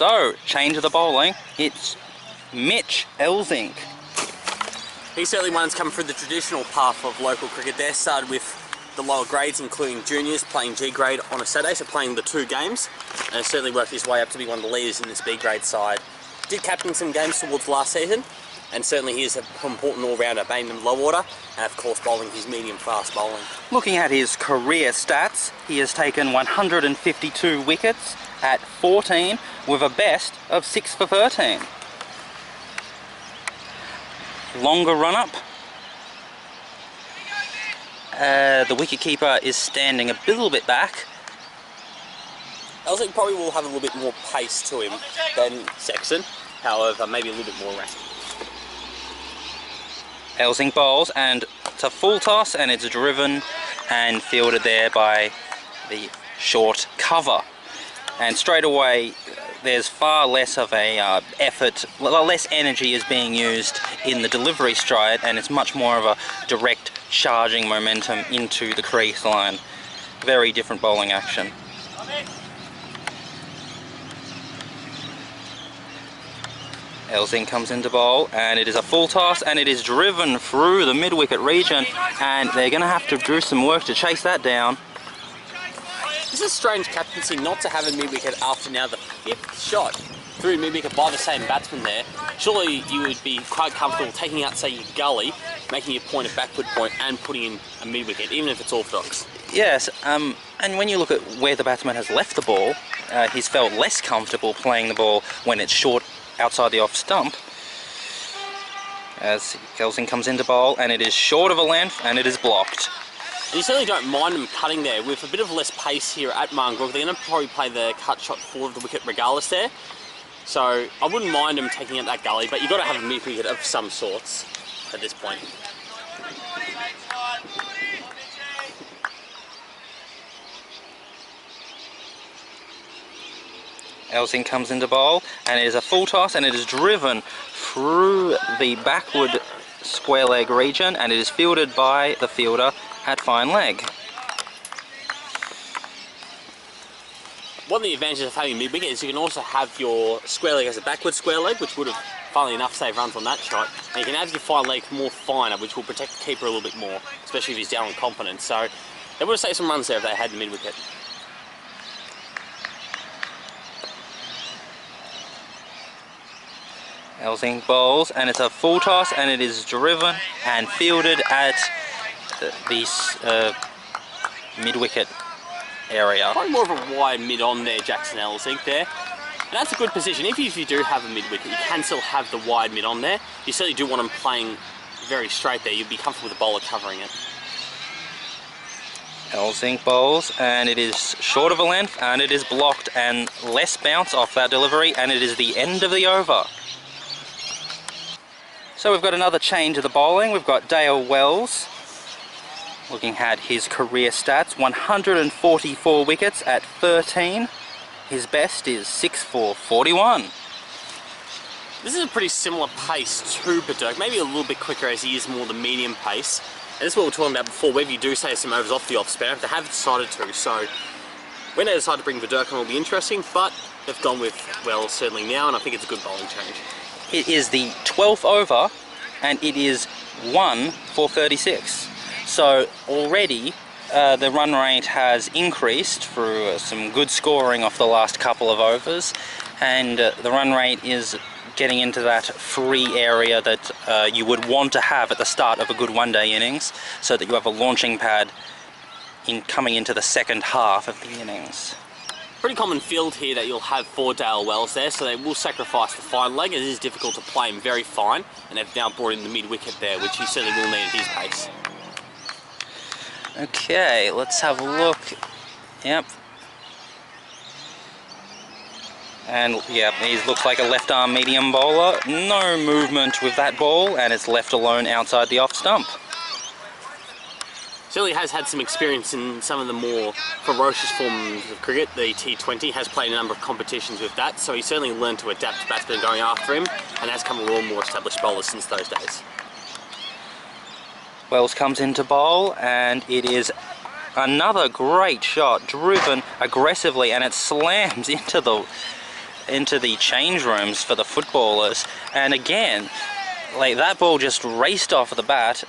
So, change of the bowling. It's Mitch Elsink. He's certainly one that's come through the traditional path of local cricket there. Started with the lower grades, including juniors, playing G grade on a Saturday, so playing the 2 games, and has certainly worked his way up to be one of the leaders in this B grade side. Did captain some games towards last season, and certainly he is an important all-rounder, batting them low order, and of course bowling his medium-fast bowling. Looking at his career stats, he has taken 152 wickets at 14 with a best of 6 for 13. Longer run-up. The wicketkeeper is standing a little bit back. Elsink probably will have a little bit more pace to him than Sexton, however maybe a little bit more erratic. Elsink bowls, and it's a full toss, and it's driven and fielded there by the short cover. And straight away there's far less of a effort, less energy is being used in the delivery stride, and it's much more of a direct charging momentum into the crease line. Very different bowling action. Elsink comes into bowl, and it is a full toss, and it is driven through the mid-wicket region, and they're going to have to do some work to chase that down. This is a strange captaincy not to have a mid-wicket after now the 5th shot through mid-wicket by the same batsman there. Surely you would be quite comfortable taking out, say, your gully, making your point a backward point, and putting in a mid-wicket, even if it's orthodox. Yes, and when you look at where the batsman has left the ball, he's felt less comfortable playing the ball when it's short outside the off stump. As Elsink comes into bowl, and it is short of a length, and it is blocked. And you certainly don't mind them cutting there. With a bit of less pace here at Marngrook, they're going to probably play the cut shot for the wicket regardless there. So I wouldn't mind them taking out that gully, but you've got to have a mid-wicket of some sorts at this point. Elsink comes into bowl, and it is a full toss, and it is driven through the backward square leg region, and it is fielded by the fielder at fine leg. One of the advantages of having mid-wicket is you can also have your square leg as a backward square leg, which would have, funnily enough, saved runs on that shot. And you can have your fine leg more finer, which will protect the keeper a little bit more, especially if he's down on confidence. So they would have saved some runs there if they had the mid-wicket. Elsink bowls, and it's a full toss, and it is driven and fielded at the mid-wicket area. Probably more of a wide mid on there, Jackson Elsink there. And that's a good position. If you do have a mid-wicket, you can still have the wide mid on there. You certainly do want them playing very straight there. You'd be comfortable with the bowler covering it. Elsink bowls, and it is short of a length, and it is blocked, and less bounce off that delivery, and it is the end of the over. So we've got another change of the bowling. We've got Dale Wells, looking at his career stats, 144 wickets at 13. His best is 6 for 41. This is a pretty similar pace to Butler, maybe a little bit quicker as he is more the medium pace. And this is what we were talking about before, whether you do say some overs off the off spin, they have decided to. So when they decide to bring Butler on, will be interesting, but they've gone with Wells certainly now, and I think it's a good bowling change. It is the 12th over, and it is 1 for 36. So already the run rate has increased through some good scoring off the last couple of overs, and the run rate is getting into that 3 area that you would want to have at the start of a good one-day innings, so that you have a launching pad in coming into the second half of the innings. Pretty common field here that you'll have for Dale Wells there, so they will sacrifice the fine leg. It is difficult to play him very fine, and they've now brought in the mid-wicket there, which he certainly will need at his pace. Okay, let's have a look. Yep. And yeah, he looks like a left arm medium bowler. No movement with that ball, and it's left alone outside the off stump. Certainly has had some experience in some of the more ferocious forms of cricket. The T20 has played a number of competitions with that, so he certainly learned to adapt to batsmen going after him, and has come a little more established bowler since those days. Wells comes into bowl, and it is another great shot, driven aggressively, and it slams into into the change rooms for the footballers, and again, like, that ball just raced off the bat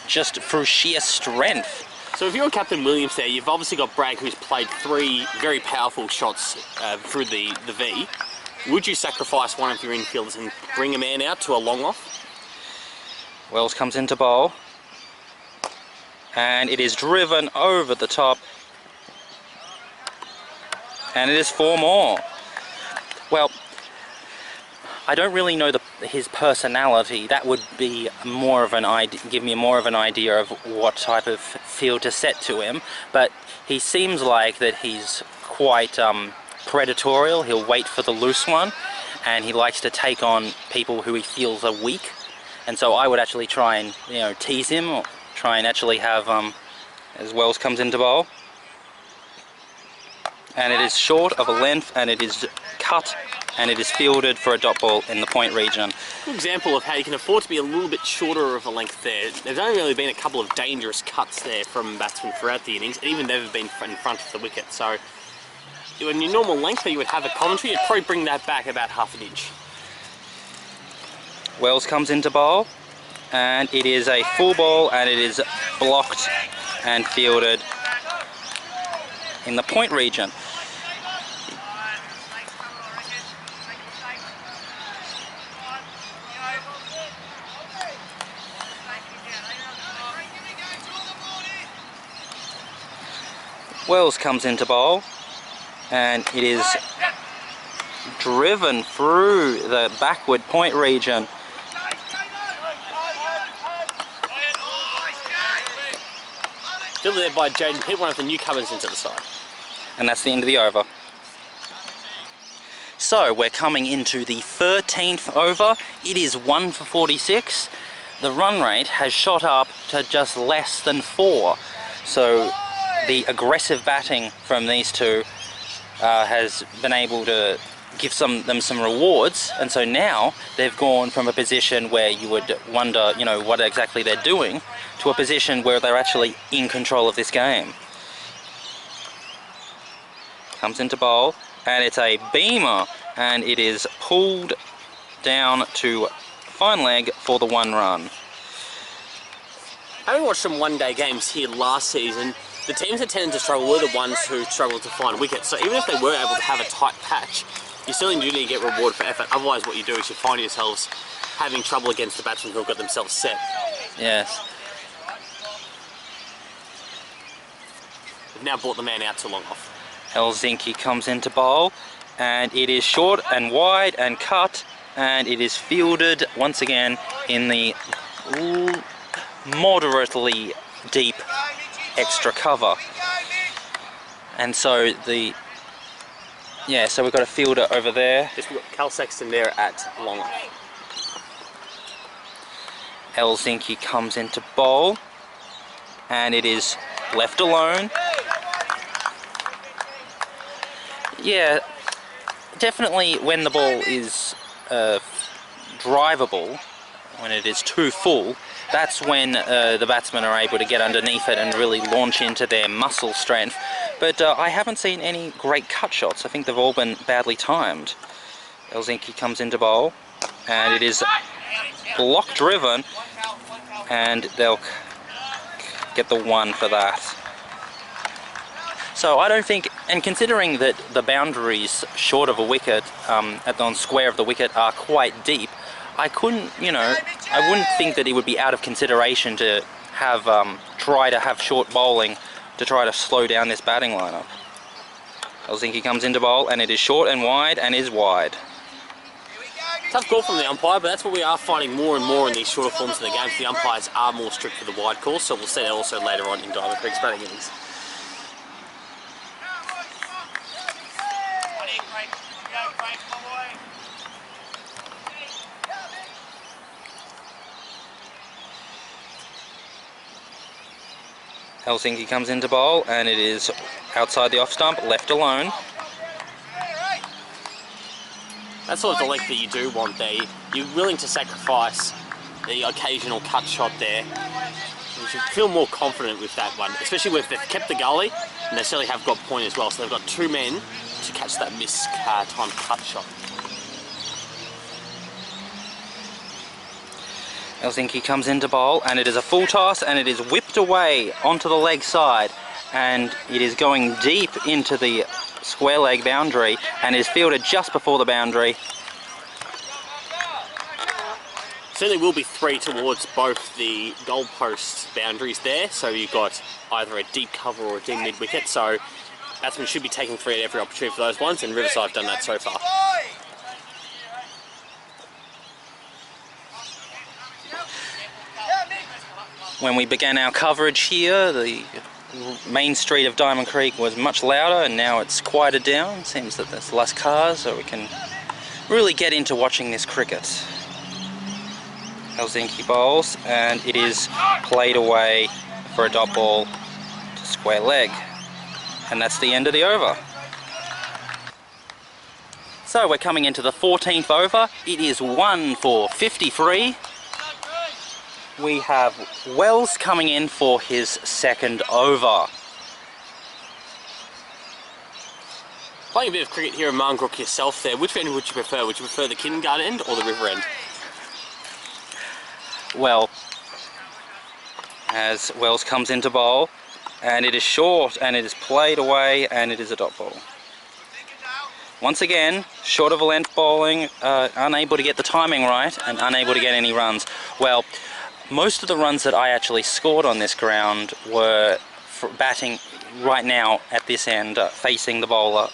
just through sheer strength. So if you're Captain Williams there, you've obviously got Bragg, who's played 3 very powerful shots through the V. Would you sacrifice one of your infielders and bring a man out to a long off? Wells comes into bowl, and it is driven over the top, and it is 4 more. Well, I don't really know his personality. That would be more of an idea, give me more of an idea of what type of field to set to him. But he seems like that he's quite predatorial. He'll wait for the loose one, and he likes to take on people who he feels are weak. And so I would actually try and, you know, tease him, or try and actually have as Wells comes into bowl, and it is short of a length, and it is cut, and it is fielded for a dot ball in the point region. Good example of how you can afford to be a little bit shorter of a length there. There's only really been a couple of dangerous cuts there from batsmen throughout the innings, and even they've been in front of the wicket. So in your normal length that you would have a commentary, you'd probably bring that back about half an inch. Wells comes into bowl, and it is a full ball, and it is blocked and fielded in the point region. Wells comes into bowl, and it is driven through the backward point region. Fielded there by Jaden Pitt, one of the newcomers into the side. And that's the end of the over. So we're coming into the 13th over. It is 1 for 46. The run rate has shot up to just less than 4. So the aggressive batting from these two has been able to give them some rewards, and so now they've gone from a position where you would wonder, you know, what exactly they're doing, to a position where they're actually in control of this game. Comes into bowl, and it's a beamer, and it is pulled down to fine leg for the 1 run. Having watched some one-day games here last season, the teams that tended to struggle were the ones who struggled to find wickets. So even if they were able to have a tight patch, you still do need to get reward for effort. Otherwise, what you do is you find yourselves having trouble against the batsmen who have got themselves set. Yes. They've now brought the man out to long off. Helsinki comes into bowl, and it is short and wide and cut, and it is fielded once again in the moderately deep extra cover. And so so we've got a fielder over there. Just got Cal Sexton there at long off. Helsinki comes into bowl, and it is left alone. Yeah, definitely when the ball is drivable, when it is too full, that's when the batsmen are able to get underneath it and really launch into their muscle strength. But I haven't seen any great cut shots. I think they've all been badly timed. Helsinki comes into bowl, and it is block driven, and they'll get the 1 for that. So I don't think, and considering that the boundaries short of a wicket, on square of the wicket, are quite deep, I couldn't, I wouldn't think that it would be out of consideration to have try to have short bowling to try to slow down this batting lineup. Helsinki comes into bowl, and it is short and wide, and is wide. Tough call from the umpire, but that's what we are finding more and more in these shorter forms of the games. The umpires are more strict for the wide calls, so we'll see that also later on in Diamond Creek's batting innings. Helsinki comes into bowl, and it is outside the off stump, left alone. That's sort of the length that you do want there. You're willing to sacrifice the occasional cut shot there. You should feel more confident with that one, especially if they've kept the gully, and they certainly have got point as well. So they've got 2 men to catch that time cut shot. Helsinki comes into bowl, and it is a full toss, and it is whipped away onto the leg side, and it is going deep into the square leg boundary, and is fielded just before the boundary. Certainly will be 3 towards both the goalpost boundaries there, so you've got either a deep cover or a deep mid wicket, so batsmen should be taking 3 at every opportunity for those ones, and Riverside have done that so far. When we began our coverage here, the main street of Diamond Creek was much louder, and now it's quieted down. Seems that there's less cars, so we can really get into watching this cricket. Helsinki bowls, and it is played away for a dot ball to square leg, and that's the end of the over. So we're coming into the 14th over. It is 1 for 53. We have Wells coming in for his second over. Playing a bit of cricket here in Marngrook yourself there, which end would you prefer? Would you prefer the kindergarten end or the river end? Well, as Wells comes into bowl, and it is short, and it is played away, and it is a dot ball. Once again, short of a length bowling, unable to get the timing right, and unable to get any runs. Well, most of the runs that I actually scored on this ground were batting right now at this end, facing the bowler.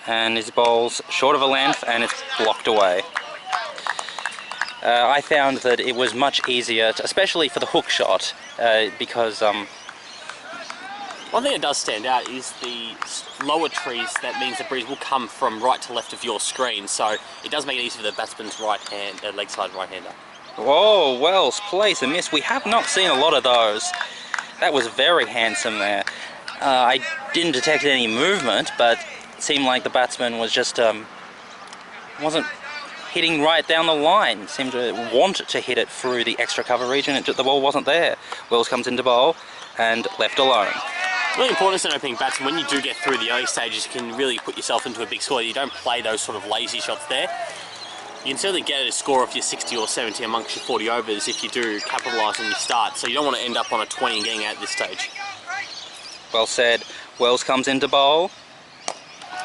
And his bowl's short of a length, and it's blocked away. I found that it was much easier, especially for the hook shot, because one thing that does stand out is the lower trees. That means the breeze will come from right to left of your screen, so it does make it easy for the batsman's leg side right-hander. Whoa, Wells plays a miss. We have not seen a lot of those. That was very handsome there. I didn't detect any movement, but it seemed like the batsman was just wasn't hitting right down the line. Seemed to want to hit it through the extra cover region. The ball wasn't there. Wells comes into bowl and left alone. Really important as an opening batsman, when you do get through the early stages, you can really put yourself into a big score. You don't play those sort of lazy shots there. You can certainly get a score of your 60 or 70 amongst your 40 overs if you do capitalise on your start, so you don't want to end up on a 20 and getting out at this stage. Well said. Wells comes into bowl,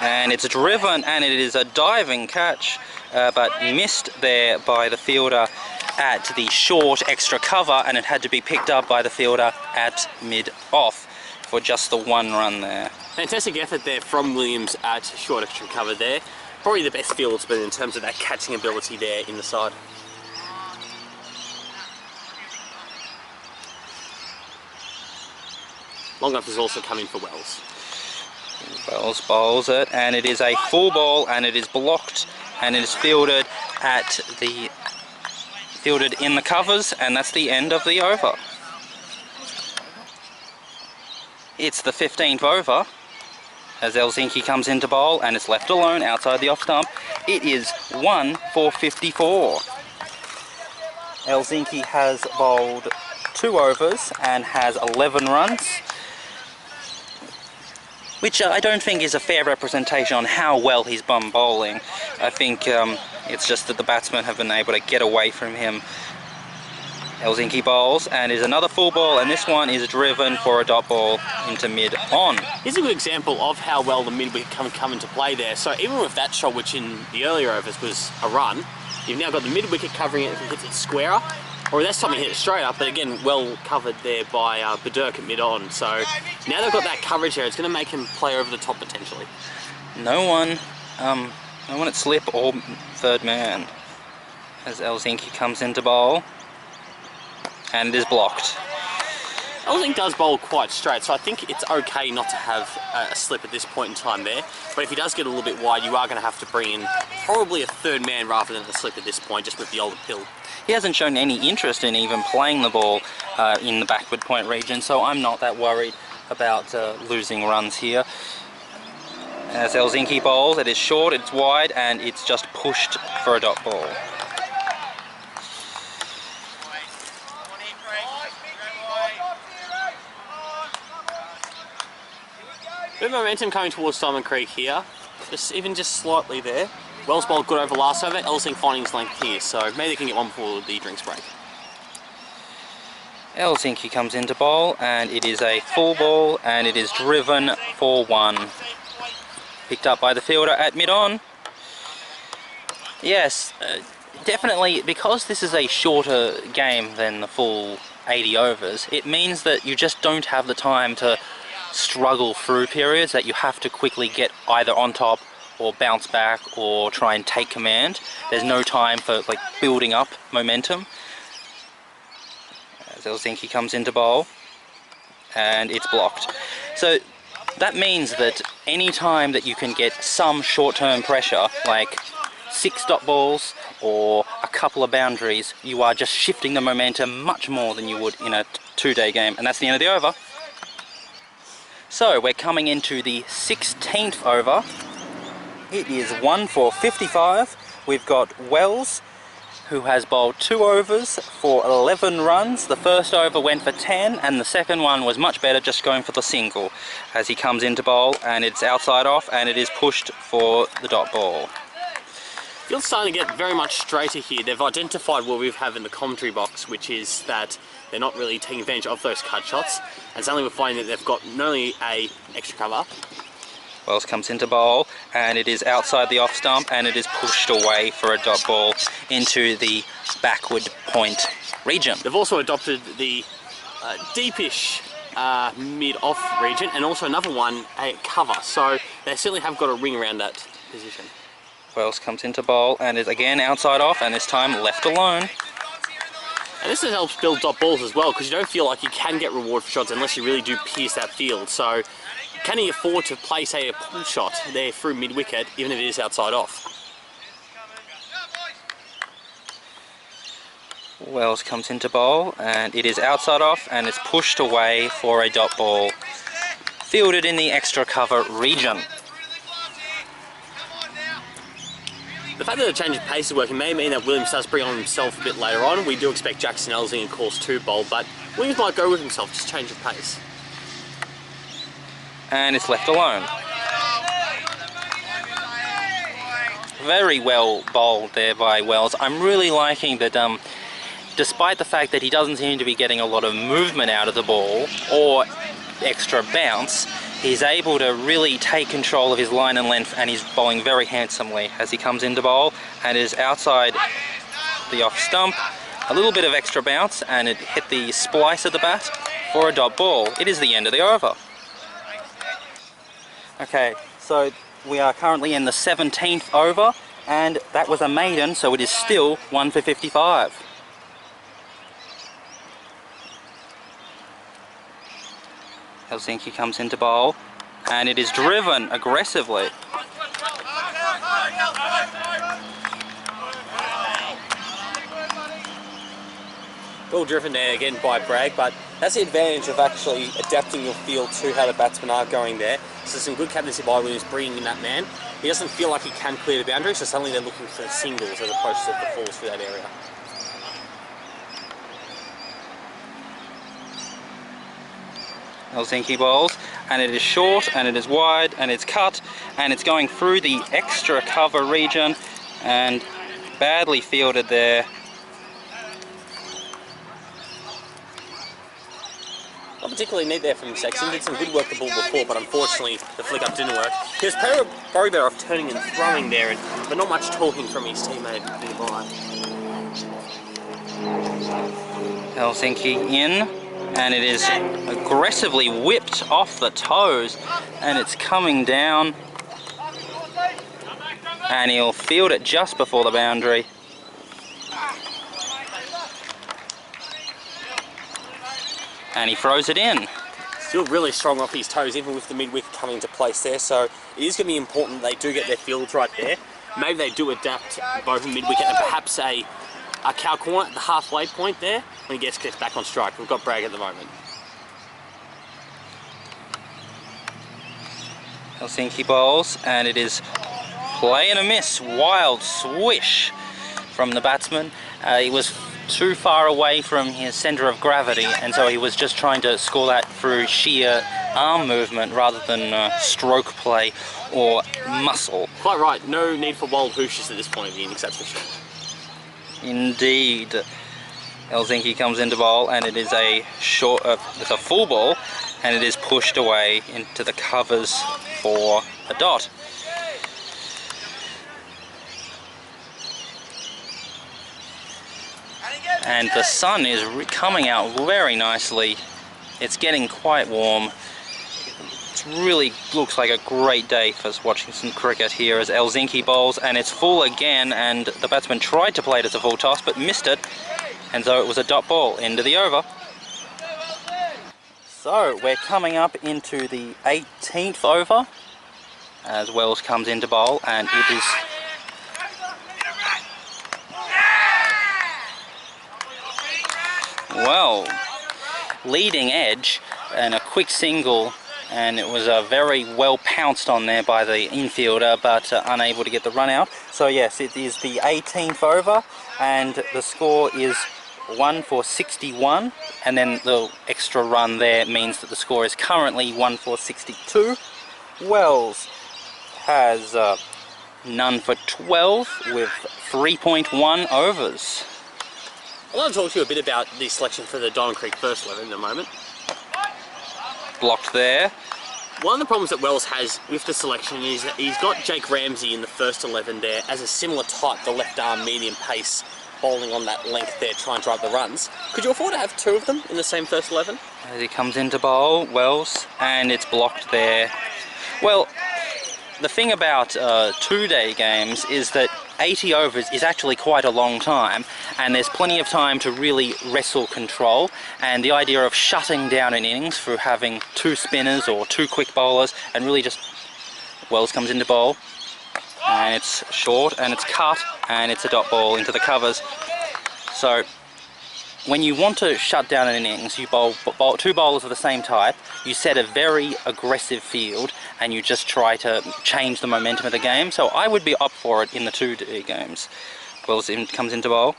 and it's driven, and it is a diving catch, but missed there by the fielder at the short extra cover, and it had to be picked up by the fielder at mid-off for just the 1 run there. Fantastic effort there from Williams at short extra cover there. Probably the best fieldsman in terms of that catching ability there in the side. Long off is also coming for Wells. Wells bowls it, and it is a full ball, and it is blocked, and it is fielded in the covers, and that's the end of the over. It's the 15th over. As Helsinki comes into bowl, and it's left alone outside the off stump. It is 1 for 54. Helsinki has bowled 2 overs and has 11 runs, which I don't think is a fair representation on how well he's bum bowling. I think it's just that the batsmen have been able to get away from him. Helsinki bowls, and is another full ball, and this one is driven for a dot ball into mid-on. Here's a good example of how well the mid-wicket can come into play there. So even with that shot, which in the earlier overs was a run, you've now got the mid-wicket covering it if it hits it squarer, or that's something hit it straight up, but again, well covered there by Butler at mid-on. So now they've got that coverage there, it's going to make him play over the top potentially. No one at slip or third man as Helsinki comes into bowl, and it is blocked. Helsinki does bowl quite straight, so I think it's okay not to have a slip at this point in time there. But if he does get a little bit wide, you are going to have to bring in probably a third man rather than a slip at this point, just with the older pill. He hasn't shown any interest in even playing the ball in the backward point region, so I'm not that worried about losing runs here. As Helsinki bowls, it is short, it's wide, and it's just pushed for a dot ball. Bit of momentum coming towards Diamond Creek here. Even just slightly there. Wells bowled good over last over. Elsing finding his length here, so maybe they can get one before the drinks break. Helsinki comes into bowl, and it is a full ball, and it is driven for 1. Picked up by the fielder at mid-on. Yes, definitely, because this is a shorter game than the full 80 overs, it means that you just don't have the time to struggle through periods, that you have to quickly get either on top or bounce back or try and take command. There's no time for like building up momentum. As Helsinki comes into bowl, and it's blocked. So that means that any time that you can get some short-term pressure, like 6 dot balls or a couple of boundaries, you are just shifting the momentum much more than you would in a 2-day game, and that's the end of the over. So we're coming into the 16th over. It is 1 for 55. We've got Wells, who has bowled 2 overs for 11 runs. The first over went for 10, and the second one was much better, just going for the single. As he comes into bowl, and it's outside off, and it is pushed for the dot ball. Field's starting to get very much straighter here. They've identified what we have in the commentary box, which is that they're not really taking advantage of those cut shots, and suddenly we're finding that they've got not only a extra cover. Wells comes into bowl, and it is outside the off stump, and it is pushed away for a dot ball into the backward point region. They've also adopted the deepish mid-off region, and also another one, a cover, so they certainly have got a ring around that position. Wells comes into bowl, and is again outside off, and this time left alone. And this helps build dot balls as well, because you don't feel like you can get reward for shots unless you really do pierce that field. So can he afford to play, say, a pull shot there through mid-wicket, even if it is outside off? Wells comes into bowl, and it is outside off, and it's pushed away for a dot ball, fielded in the extra cover region. The fact that the change of pace is working may mean that Williams does bring on himself a bit later on. We do expect Jackson Elsing in course 2 bowl, but Williams might go with himself, just change of pace. And it's left alone. Very well bowled there by Wells. I'm really liking that despite the fact that he doesn't seem to be getting a lot of movement out of the ball or extra bounce, he's able to really take control of his line and length, and he's bowling very handsomely as he comes into bowl and is outside the off stump. A little bit of extra bounce, and it hit the splice of the bat for a dot ball. It is the end of the over. Okay, so we are currently in the 17th over, and that was a maiden, so it is still 1 for 55. Helsinki comes into bowl, and it is driven aggressively. Well driven there again by Bragg, but that's the advantage of actually adapting your field to how the batsmen are going there. So some good captaincy by Williams bringing in that man. He doesn't feel like he can clear the boundary, so suddenly they're looking for the singles as opposed to the falls for that area. Helsinki bowls, and it is short, and it is wide, and it's cut, and it's going through the extra cover region, and badly fielded there. Not particularly neat there from Sexton. Did some good work the ball before, but unfortunately the flick up didn't work. He was very better off turning and throwing there, but not much talking from his teammate nearby. Helsinki in, and it is aggressively whipped off the toes, and it's coming down, and he'll field it just before the boundary. And he throws it in. Still really strong off his toes, even with the mid-wicket coming into place there, so it is going to be important they do get their fields right there. Maybe they do adapt both mid-wicket and perhaps a cow corner at the halfway point there when he gets back on strike. We've got Bragg at the moment. Helsinki bowls, and it is play and a miss. Wild swish from the batsman. He was too far away from his centre of gravity, and so he was just trying to score that through sheer arm movement rather than stroke play or muscle. Quite right, no need for wild hooshes at this point of the innings, that's for sure. Indeed. Helsinki comes into bowl, and it is a it's a full ball, and it is pushed away into the covers for a dot. And the sun is coming out very nicely. It's getting quite warm. It really looks like a great day for us watching some cricket here as Helsinki bowls, and it's full again, and the batsman tried to play it as a full toss but missed it, and so it was a dot ball into the over. So we're coming up into the 18th over as Wells comes into bowl, and it is well, leading edge and a quick single, and it was very well pounced on there by the infielder, but unable to get the run out. So yes, it is the 18th over, and the score is 1 for 61, and then the extra run there means that the score is currently 1 for 62. Wells has none for 12 with 3.1 overs. I want to talk to you a bit about the selection for the Diamond Creek first 11 in a moment. Blocked there. One of the problems that Wells has with the selection is that he's got Jake Ramsey in the first 11 there as a similar type, the left arm medium pace, bowling on that length there, trying to drive the runs. Could you afford to have two of them in the same first 11? As he comes into bowl, Wells, and it's blocked there. Well, the thing about two-day games is that 80 overs is actually quite a long time, and there's plenty of time to really wrestle control, and the idea of shutting down an innings through having two spinners or two quick bowlers and really just... Wells comes into bowl, and it's short, and it's cut, and it's a dot ball into the covers. So when you want to shut down an innings, you bowl two bowlers of the same type, you set a very aggressive field, and you just try to change the momentum of the game. So I would be up for it in the two-day games. Wells comes into bowl,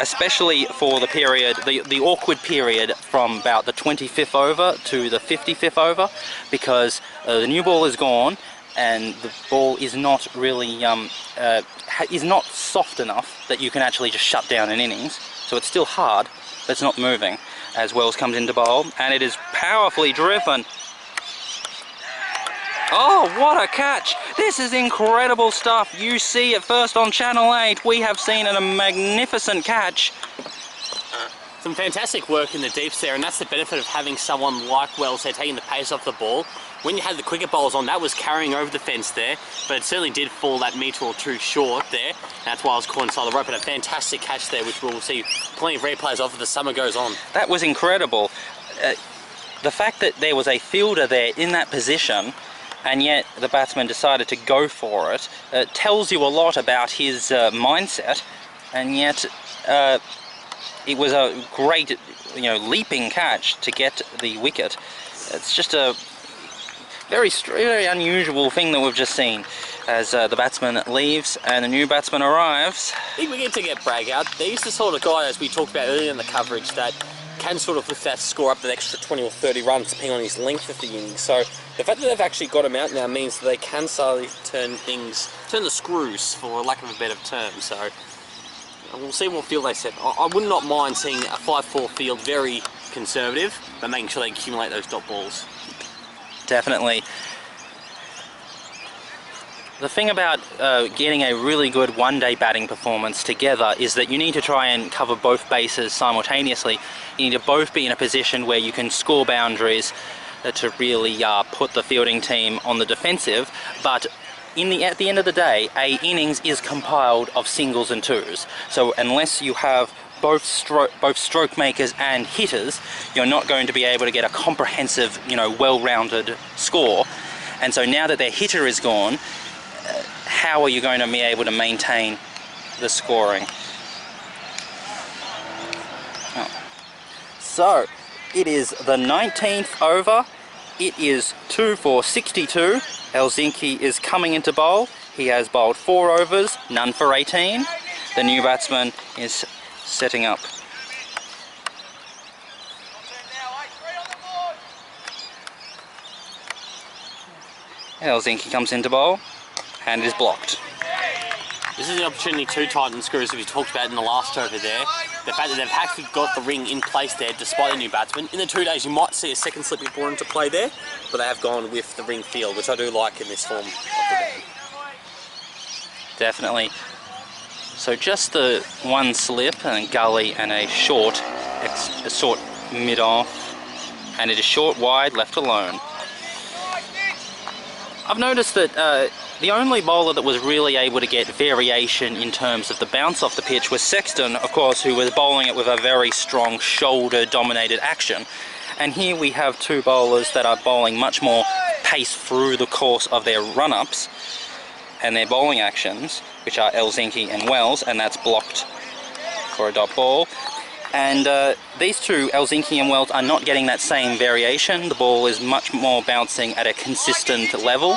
especially for the period, the awkward period from about the 25th over to the 55th over, because the new ball is gone, and the ball is not really is not soft enough that you can actually just shut down an innings. So it's still hard, but it's not moving. As Wells comes into bowl, and it is powerfully driven. Oh, what a catch! This is incredible stuff. You see it first on Channel 8. We have seen a magnificent catch. Some fantastic work in the deeps there, and that's the benefit of having someone like Wells there taking the pace off the ball. When you had the quicker bowls on, that was carrying over the fence there, but it certainly did fall that metre or two short there. That's why I was caught inside the rope, but a fantastic catch there, which we'll see plenty of replays of as the summer goes on. That was incredible. The fact that there was a fielder there in that position, and yet the batsman decided to go for it, tells you a lot about his mindset, and yet it was a great, leaping catch to get the wicket. It's just a very unusual thing that we've just seen as the batsman leaves and the new batsman arrives. I think we get to get Bragg out. He's the sort of guy, as we talked about earlier in the coverage, that can sort of lift that score up to an extra 20 or 30 runs depending on his length of the innings. So the fact that they've actually got him out now means that they can slowly turn the screws, for lack of a better term. So we'll see what field they set. I would not mind seeing a 5-4 field, very conservative, but making sure they accumulate those dot balls. Definitely. The thing about getting a really good one-day batting performance together is that you need to try and cover both bases simultaneously. You need to both be in a position where you can score boundaries to really put the fielding team on the defensive, but at the end of the day, a innings is compiled of singles and twos. So unless you have both stroke makers and hitters, you're not going to be able to get a comprehensive, well-rounded score. And so now that their hitter is gone, how are you going to be able to maintain the scoring? So it is the 19th over. It is 2 for 62. Helsinki is coming into bowl. He has bowled 4 overs, none for 18. the new batsman is setting up. Helsinki comes into bowl, and it is blocked. This is an opportunity to tighten screws, as we talked about in the last over there. The fact that they've actually got the ring in place there despite the new batsman. In the 2 days you might see a second slip be brought into play there, but they have gone with the ring field, which I do like in this form of the game. Definitely. So just the one slip and gully and a short mid-off, and it is short wide left alone. I've noticed that the only bowler that was really able to get variation in terms of the bounce off the pitch was Sexton, of course, who was bowling it with a very strong shoulder-dominated action. And here we have two bowlers that are bowling much more pace through the course of their run-ups and their bowling actions, which are Helsinki and Wells, and that's blocked for a dot ball. And these two, Helsinki and Wells, are not getting that same variation. The ball is much more bouncing at a consistent level.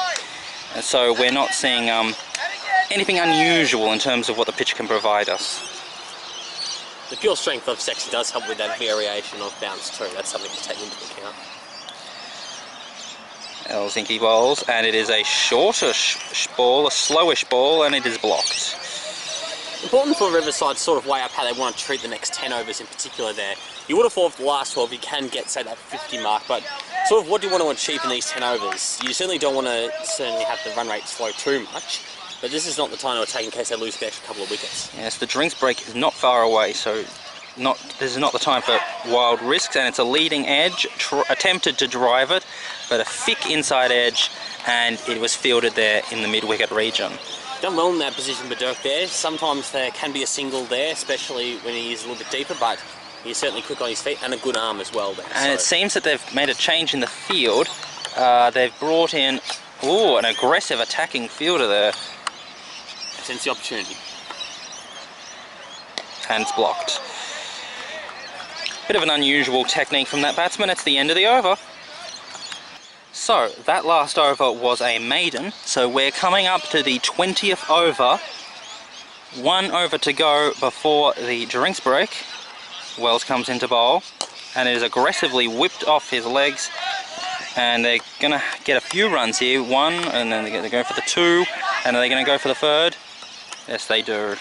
And so we're not seeing anything unusual in terms of what the pitch can provide us. The pure strength of Sexton does help with that variation of bounce too. That's something to take into account. Helsinki bowls, and it is a shortish ball, a slowish ball, and it is blocked. Important for Riverside to sort of weigh up how they want to treat the next 10 overs in particular there. You would have thought for the last 12 you can get, say, that 50 mark, but sort of what do you want to achieve in these 10 overs? You certainly don't want to have the run rate slow too much, but this is not the time to take in case they lose the extra couple of wickets. Yes, the drinks break is not far away, so this is not the time for wild risks, and it's a leading edge, attempted to drive it, but a thick inside edge, and it was fielded there in the mid-wicket region. Done well in that position for Dirk there. Sometimes there can be a single there, especially when he is a little bit deeper, but he's certainly quick on his feet and a good arm as well there. And it seems that they've made a change in the field. They've brought in an aggressive attacking fielder there. Sense the opportunity. And it's blocked. Bit of an unusual technique from that batsman. It's the end of the over. So that last over was a maiden, so we're coming up to the 20th over. 1 over to go before the drinks break. Wells comes into bowl, and it is aggressively whipped off his legs, and they're gonna get a few runs here. 1, and then they're gonna go for the 2, and are they gonna go for the 3rd? Yes, they do.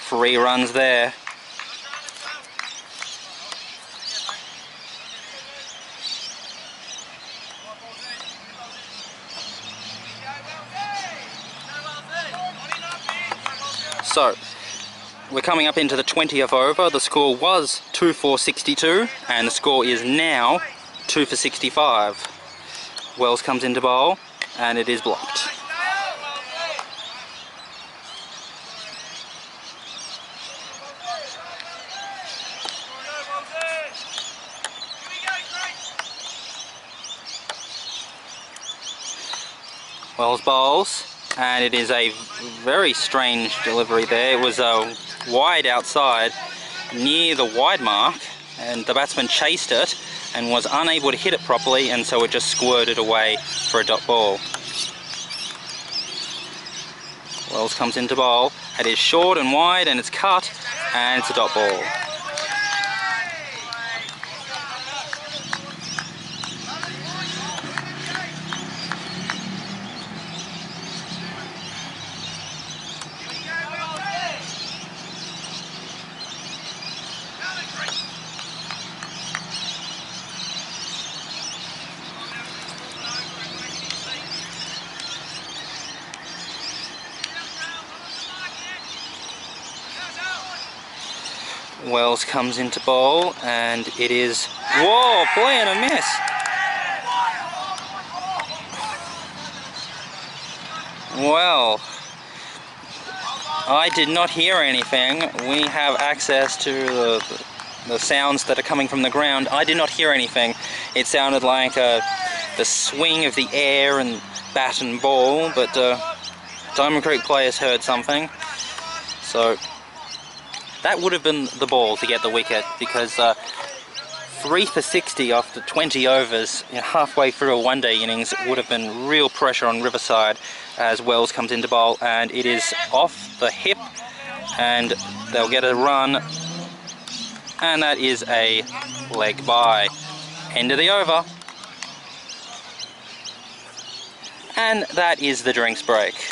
3 runs there. So, we're coming up into the 20th over. The score was 2 for 62, and the score is now 2 for 65. Wells comes into bowl, and it is blocked. Wells bowls, and it is a very strange delivery there. It was wide outside near the wide mark, and the batsman chased it and was unable to hit it properly, and so it just squirted away for a dot ball. Wells comes into bowl. It is short and wide, and it's cut, and it's a dot ball. Wells comes into bowl, and it is, whoa, play and a miss. Well, I did not hear anything. We have access to the sounds that are coming from the ground. I did not hear anything. It sounded like the swing of the air and bat and ball, but Diamond Creek players heard something. So that would have been the ball to get the wicket, because 3 for 60 after 20 overs, halfway through a one-day innings, would have been real pressure on Riverside as Wells comes into bowl, and it is off the hip and they'll get a run, and that is a leg bye. End of the over. And that is the drinks break.